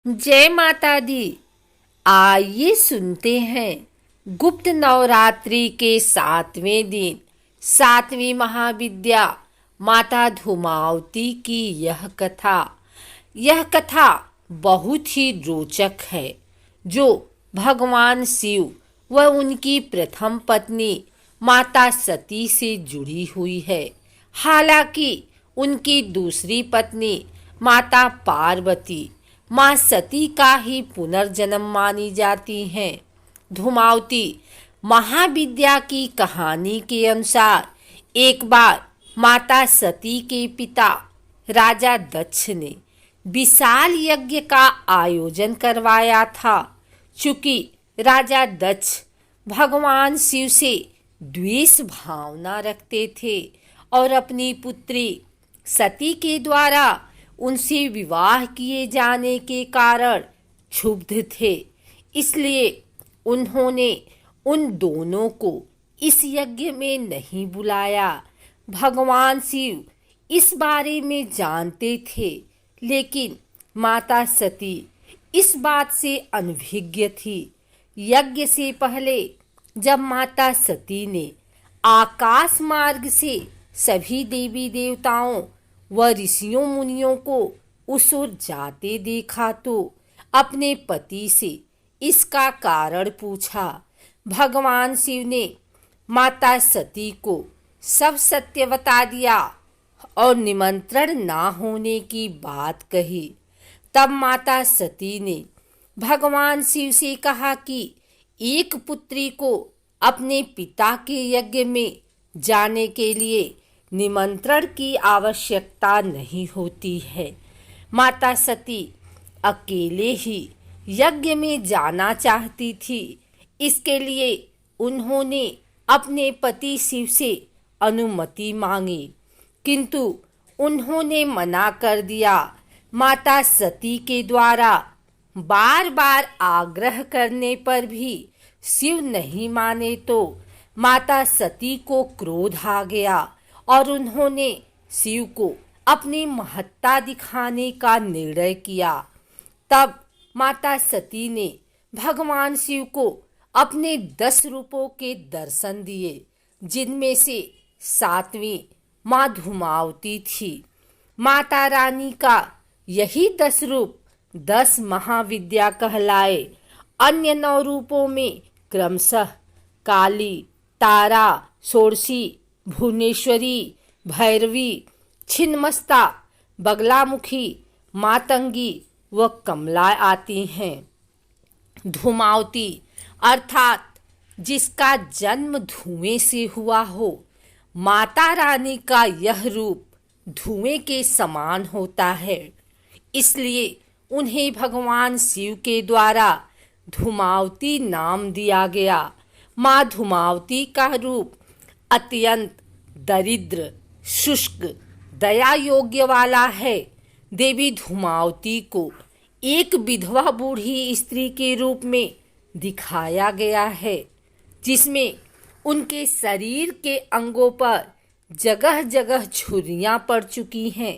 जय माता दी। आइए सुनते हैं गुप्त नवरात्रि के 7वें दिन 7वीं महाविद्या माता धूमावती की यह कथा बहुत ही रोचक है, जो भगवान शिव व उनकी प्रथम पत्नी माता सती से जुड़ी हुई है। हालांकि उनकी दूसरी पत्नी माता पार्वती माँ सती का ही पुनर्जन्म मानी जाती हैं। धूमावती महाविद्या की कहानी के अनुसार एक बार माता सती के पिता राजा दक्ष ने विशाल यज्ञ का आयोजन करवाया था। चूंकि राजा दक्ष भगवान शिव से द्वेष भावना रखते थे और अपनी पुत्री सती के द्वारा उनसे विवाह किए जाने के कारण क्षुब्ध थे, इसलिए उन्होंने उन दोनों को इस यज्ञ में नहीं बुलाया। भगवान शिव इस बारे में जानते थे, लेकिन माता सती इस बात से अनभिज्ञ थी। यज्ञ से पहले जब माता सती ने आकाश मार्ग से सभी देवी देवताओं व ऋषियों मुनियों को उस ओर जाते देखा तो अपने पति से इसका कारण पूछा। भगवान शिव ने माता सती को सब सत्य बता दिया और निमंत्रण ना होने की बात कही। तब माता सती ने भगवान शिव से कहा कि एक पुत्री को अपने पिता के यज्ञ में जाने के लिए निमंत्रण की आवश्यकता नहीं होती है। माता सती अकेले ही यज्ञ में जाना चाहती थी, इसके लिए उन्होंने अपने पति शिव से अनुमति मांगी, किंतु उन्होंने मना कर दिया। माता सती के द्वारा बार बार आग्रह करने पर भी शिव नहीं माने तो माता सती को क्रोध आ गया और उन्होंने शिव को अपनी महत्ता दिखाने का निर्णय किया। तब माता सती ने भगवान शिव को अपने 10 रूपों के दर्शन दिए, जिनमें से 7वीं माँ धूमावती थी। माता रानी का यही 10 रूप 10 महाविद्या कहलाए। अन्य 9 रूपों में क्रमशः काली, तारा, षोडशी, भुवनेश्वरी, भैरवी, छिन्नमस्ता, बगलामुखी, मातंगी व कमला आती हैं। धूमावती अर्थात जिसका जन्म धुएं से हुआ हो, माता रानी का यह रूप धुएं के समान होता है, इसलिए उन्हें भगवान शिव के द्वारा धूमावती नाम दिया गया। माँ धूमावती का रूप अत्यंत दरिद्र, शुष्क, दया योग्य वाला है। देवी धूमावती को एक विधवा बूढ़ी स्त्री के रूप में दिखाया गया है, जिसमें उनके शरीर के अंगों पर जगह जगह छुरियां पड़ चुकी हैं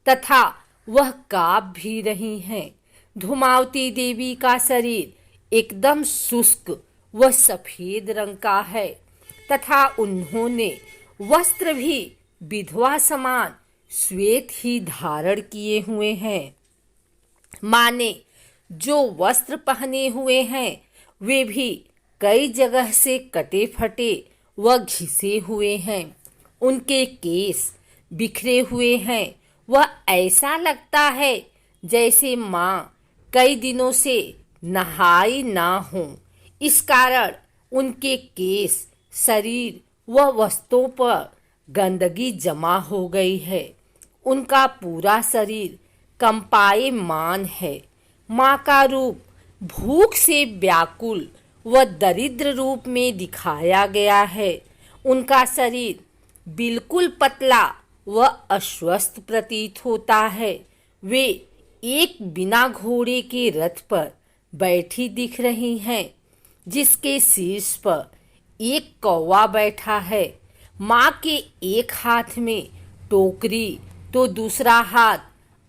तथा वह कांप भी रही हैं। धूमावती देवी का शरीर एकदम शुष्क व सफेद रंग का है तथा उन्होंने वस्त्र भी विधवा समान श्वेत ही धारण किए हुए हैं। माँ ने जो वस्त्र पहने हुए हैं वे भी कई जगह से कटे फटे व घिसे हुए हैं। उनके केस बिखरे हुए हैं। वह ऐसा लगता है जैसे माँ कई दिनों से नहाई ना हो। इस कारण उनके केस, शरीर व वस्त्रों पर गंदगी जमा हो गई है। उनका पूरा शरीर कंपायमान है। माँ का रूप भूख से व्याकुल व दरिद्र रूप में दिखाया गया है। उनका शरीर बिल्कुल पतला व अस्वस्थ प्रतीत होता है। वे एक बिना घोड़े के रथ पर बैठी दिख रही हैं, जिसके शीर्ष पर एक कौवा बैठा है। माँ के एक हाथ में टोकरी तो दूसरा हाथ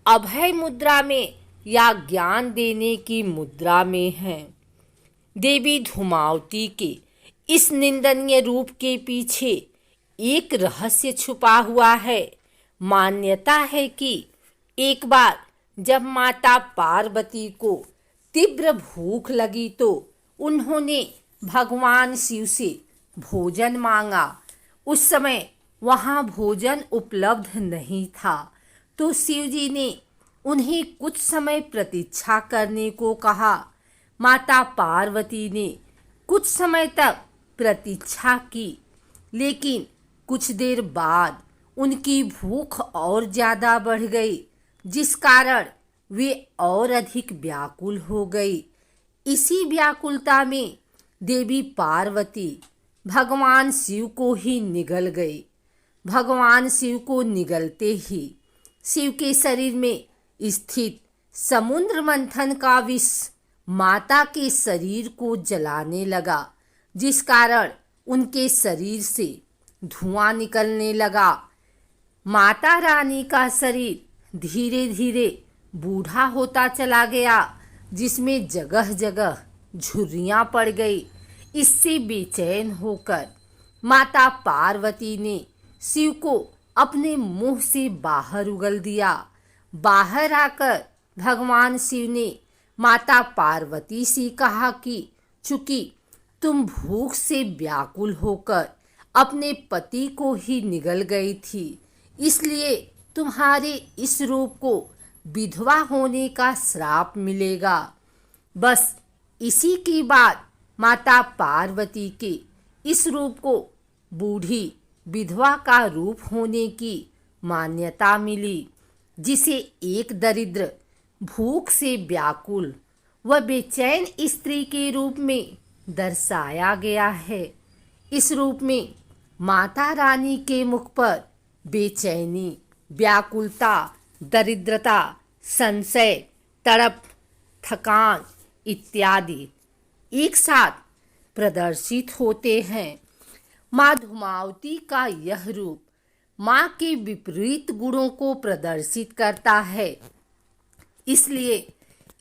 अभय मुद्रा में या ज्ञान देने की मुद्रा में हैं। देवी धूमावती के इस निंदनीय रूप के पीछे एक रहस्य छुपा हुआ है। मान्यता है कि एक बार जब माता पार्वती को तीव्र भूख लगी तो उन्होंने भगवान शिव से भोजन मांगा। उस समय वहाँ भोजन उपलब्ध नहीं था, तो शिव जी ने उन्हें कुछ समय प्रतीक्षा करने को कहा। माता पार्वती ने कुछ समय तक प्रतीक्षा की, लेकिन कुछ देर बाद उनकी भूख और ज़्यादा बढ़ गई, जिस कारण वे और अधिक व्याकुल हो गई। इसी व्याकुलता में देवी पार्वती भगवान शिव को ही निगल गई। भगवान शिव को निगलते ही शिव के शरीर में स्थित समुद्र मंथन का विष माता के शरीर को जलाने लगा, जिस कारण उनके शरीर से धुआं निकलने लगा। माता रानी का शरीर धीरे धीरे बूढ़ा होता चला गया, जिसमें जगह जगह झुर्रियां पड़ गई। इससे बेचैन होकर माता पार्वती ने शिव को अपने मुंह से बाहर उगल दिया। बाहर आकर भगवान शिव ने माता पार्वती से कहा कि चूंकि तुम भूख से व्याकुल होकर अपने पति को ही निगल गई थी, इसलिए तुम्हारे इस रूप को विधवा होने का श्राप मिलेगा। बस इसी की बात माता पार्वती के इस रूप को बूढ़ी विधवा का रूप होने की मान्यता मिली, जिसे एक दरिद्र भूख से व्याकुल व बेचैन स्त्री के रूप में दर्शाया गया है। इस रूप में माता रानी के मुख पर बेचैनी, व्याकुलता, दरिद्रता, संशय, तड़प, थकान इत्यादि एक साथ प्रदर्शित होते हैं। माँ धूमावती का यह रूप माँ के विपरीत गुणों को प्रदर्शित करता है, इसलिए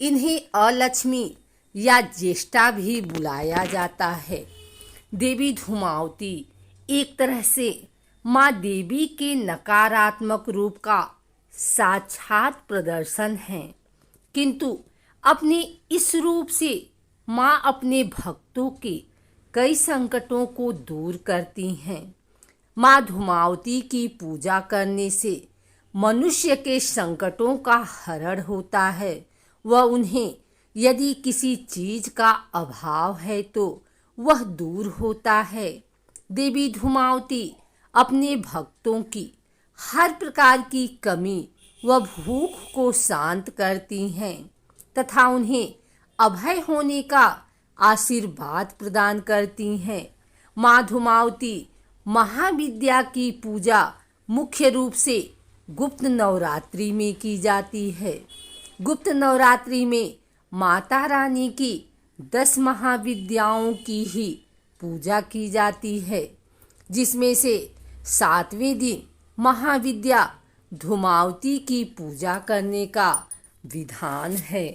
इन्हें अलक्ष्मी या ज्येष्ठा भी बुलाया जाता है। देवी धूमावती एक तरह से माँ देवी के नकारात्मक रूप का साक्षात प्रदर्शन है, किंतु अपने इस रूप से माँ अपने भक्तों के कई संकटों को दूर करती हैं। माँ धूमावती की पूजा करने से मनुष्य के संकटों का हरण होता है व उन्हें यदि किसी चीज का अभाव है तो वह दूर होता है। देवी धूमावती अपने भक्तों की हर प्रकार की कमी व भूख को शांत करती हैं तथा उन्हें अभय होने का आशीर्वाद प्रदान करती हैं। माँ धूमावती महाविद्या की पूजा मुख्य रूप से गुप्त नवरात्रि में की जाती है। गुप्त नवरात्रि में माता रानी की 10 महाविद्याओं की ही पूजा की जाती है, जिसमें से 7वें दिन महाविद्या धूमावती की पूजा करने का विधान है।